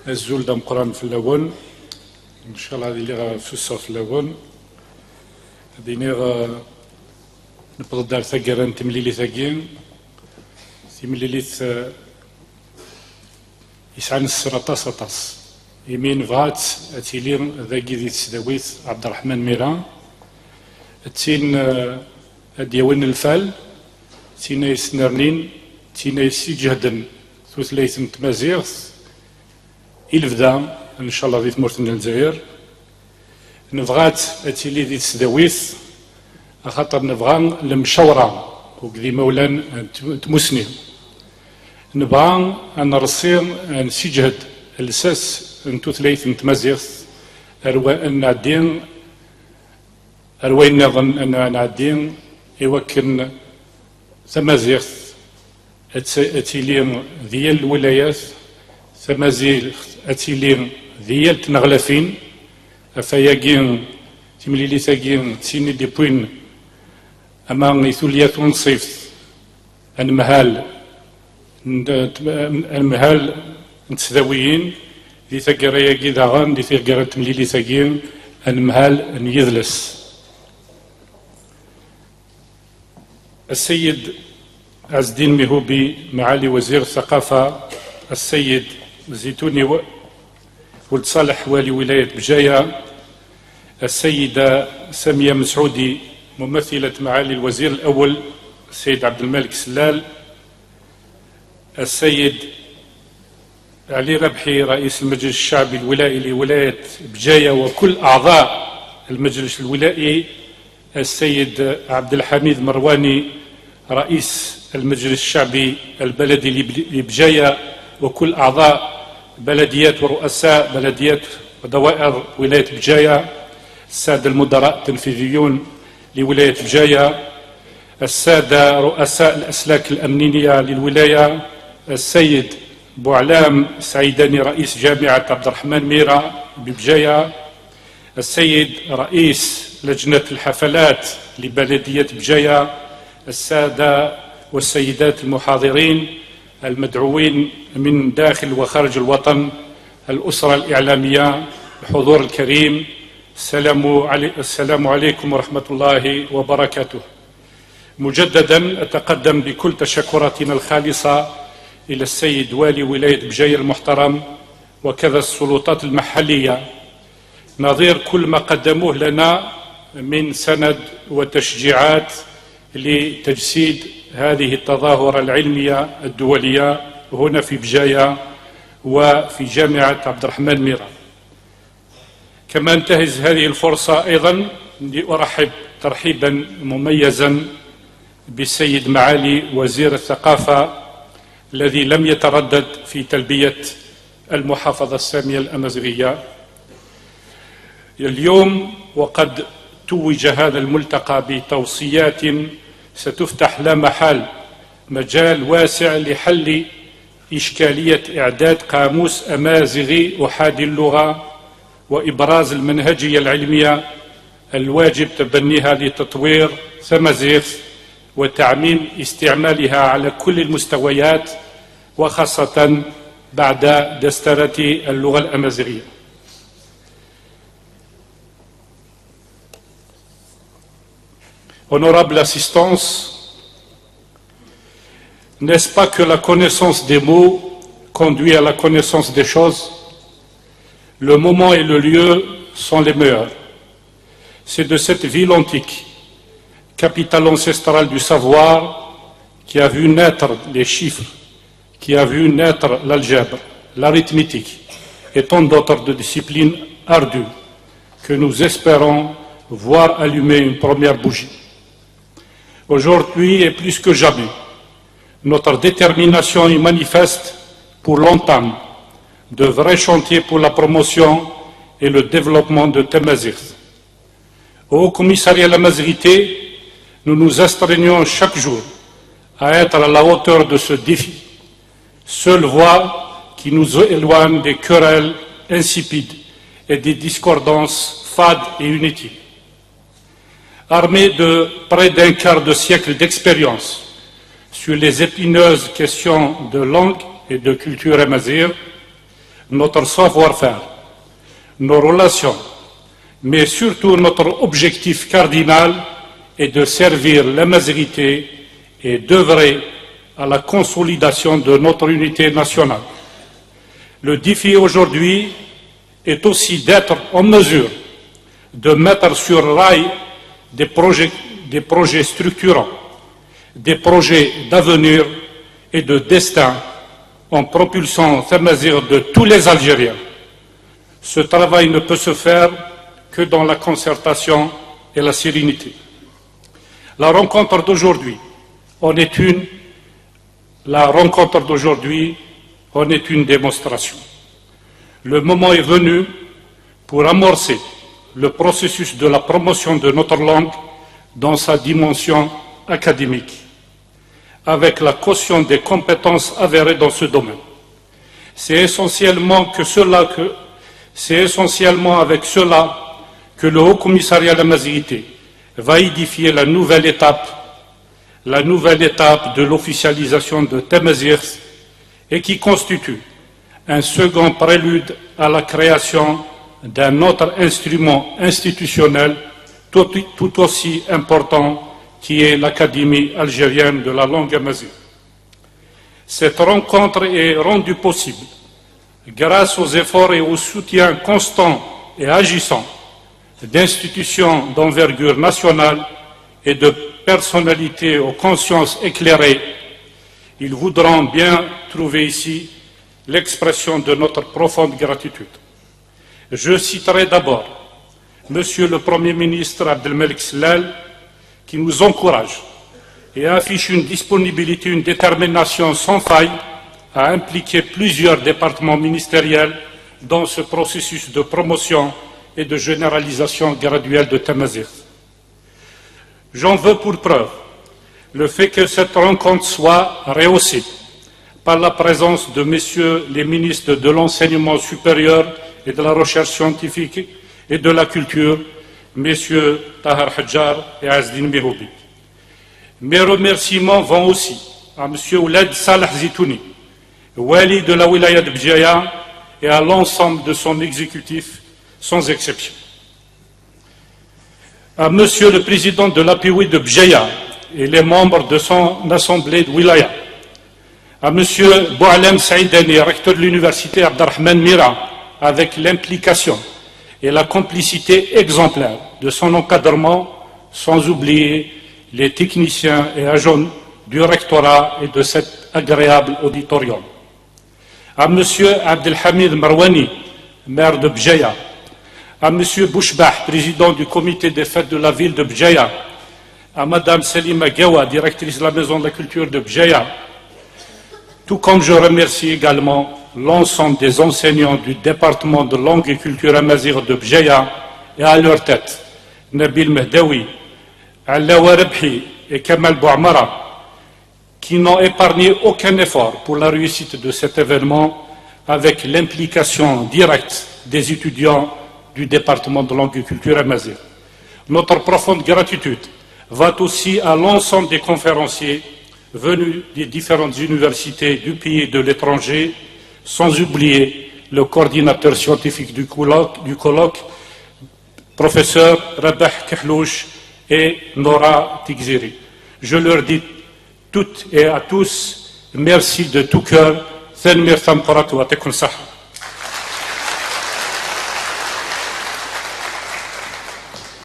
الزول دام قران في اللون ان شاء الله اللي غا فسر في اللون ديني غا نبغى دار ثقران تمليلي ثقين تمليلي يسعن السرطاس طاس يمين فات اتيلير ذاكي ذي تسداويت عبد الرحمن ميران تين ديوان الفال تينا يسنرنين تينا يسجهدن ثلاث تمازيغ إلفدا إن شاء الله ذي ثمورتنا الجزائر نبغات أتيلي ذي تسداويث خاطر نبغى المشورة وكذي مولان تمسني نبغى أن رصير نسجهد الأساس أنتو ثلاث تمازيغ أن عدين أروين نظن أن نعدين يوكن تمازيغ أتيلي ديال الولايات تمازيغ أتيلين ديال تنغلفين أفاياكين تمليلي ثاقين تسيني دي بوين أما يثوليات ونصيف المهال نتسداويين دي ثاقرايا كيداغان دي ثاقرا تمليلي ثاقين المهال نيذلس السيد عز الدين مهوبي معالي وزير الثقافة السيد زيتوني ولد صالح والي ولاية بجاية السيدة سامية مسعودي ممثلة معالي الوزير الأول السيد عبد الملك سلال السيد علي ربحي رئيس المجلس الشعبي الولائي لولاية بجاية وكل أعضاء المجلس الولائي السيد عبد الحميد مرواني رئيس المجلس الشعبي البلدي لبجاية وكل أعضاء بلديات ورؤساء بلديات ودوائر ولاية بجاية السادة المدراء التنفيذيون لولاية بجاية السادة رؤساء الأسلاك الأمنية للولاية السيد بوعلام سعيداني رئيس جامعة عبد الرحمن ميرا ببجاية السيد رئيس لجنة الحفلات لبلدية بجاية السادة والسيدات المحاضرين المدعوين من داخل وخارج الوطن الأسرة الإعلامية الحضور الكريم السلام عليكم ورحمة الله وبركاته. مجددا أتقدم بكل تشكراتنا الخالصة إلى السيد والي ولاية بجاية المحترم وكذا السلطات المحلية نظير كل ما قدموه لنا من سند وتشجيعات لتجسيد هذه التظاهرة العلمية الدولية هنا في بجاية وفي جامعة عبد الرحمن ميرا. كما انتهز هذه الفرصة أيضا لأرحب ترحيبا مميزا بالسيد معالي وزير الثقافة الذي لم يتردد في تلبية المحافظة السامية الأمازيغية اليوم وقد توج هذا الملتقى بتوصيات ستفتح لا محال مجال واسع لحل إشكالية إعداد قاموس أمازيغي أحادي اللغة وإبراز المنهجية العلمية الواجب تبنيها لتطوير تمازيغ وتعميم استعمالها على كل المستويات وخاصة بعد دسترة اللغة الأمازيغية. Honorable assistance, n'est-ce pas que la connaissance des mots conduit à la connaissance des choses? Le moment et le lieu sont les meilleurs. C'est de cette ville antique, capitale ancestrale du savoir, qui a vu naître les chiffres, qui a vu naître l'algèbre, l'arithmétique et tant d'autres disciplines ardues, que nous espérons voir allumer une première bougie. Aujourd'hui et plus que jamais, notre détermination est manifeste pour l'entame de vrais chantiers pour la promotion et le développement de Tamazight. Au Haut Commissariat à la Mazirité, nous nous astreignons chaque jour à être à la hauteur de ce défi, seule voie qui nous éloigne des querelles insipides et des discordances fades et inutiles. Armés de près d'un quart de siècle d'expérience sur les épineuses questions de langue et de culture amazigh, notre savoir-faire, nos relations, mais surtout notre objectif cardinal est de servir l'Amazigité et d'œuvrer à la consolidation de notre unité nationale. Le défi aujourd'hui est aussi d'être en mesure de mettre sur rail des projets structurants, des projets d'avenir et de destin en propulsant Tamazight de tous les Algériens. Ce travail ne peut se faire que dans la concertation et la sérénité. La rencontre d'aujourd'hui en est une démonstration. Le moment est venu pour amorcer le processus de la promotion de notre langue dans sa dimension académique, avec la caution des compétences avérées dans ce domaine. C'est essentiellement avec cela que le Haut-Commissariat à la Amazigité va édifier la nouvelle étape de l'officialisation de Tamazight et qui constitue un second prélude à la création d'un autre instrument institutionnel tout aussi important qui est l'Académie algérienne de la langue amazigh. Cette rencontre est rendue possible grâce aux efforts et au soutien constant et agissant d'institutions d'envergure nationale et de personnalités aux consciences éclairées. Ils voudront bien trouver ici l'expression de notre profonde gratitude. Je citerai d'abord Monsieur le Premier ministre Abdelmalek Sellal, qui nous encourage et affiche une disponibilité, une détermination sans faille à impliquer plusieurs départements ministériels dans ce processus de promotion et de généralisation graduelle de Tamazight. J'en veux pour preuve le fait que cette rencontre soit rehaussée par la présence de messieurs les ministres de l'enseignement supérieur et de la recherche scientifique et de la culture, messieurs Tahar Hadjar et Azdine Mehoubi. Mes remerciements vont aussi à monsieur Ouled Salah Zitouni, wali de la wilaya de Bjaya, et à l'ensemble de son exécutif, sans exception. À monsieur le président de l'APIWI de Bjaya et les membres de son assemblée de wilaya, à monsieur Boualem Saïdani, recteur de l'université Abdelrahman Mira, avec l'implication et la complicité exemplaire de son encadrement, sans oublier les techniciens et agents du rectorat et de cet agréable auditorium. À M. Abdelhamid Marwani, maire de Bjaya, à M. Bouchbah, président du comité des fêtes de la ville de Bjaya, à Mme Selima Gawa, directrice de la Maison de la Culture de Bjaya, tout comme je remercie également l'ensemble des enseignants du département de langue et culture amazigh de Bjaya et à leur tête, Nabil Mehdaoui, Allawa Rebhi et Kamal Bouamara, qui n'ont épargné aucun effort pour la réussite de cet événement avec l'implication directe des étudiants du département de langue et culture amazigh. Notre profonde gratitude va aussi à l'ensemble des conférenciers venus des différentes universités du pays et de l'étranger, sans oublier le coordinateur scientifique du colloque, professeur Rabah Kahlouch et Nora Tigziri. Je leur dis toutes et à tous merci de tout cœur.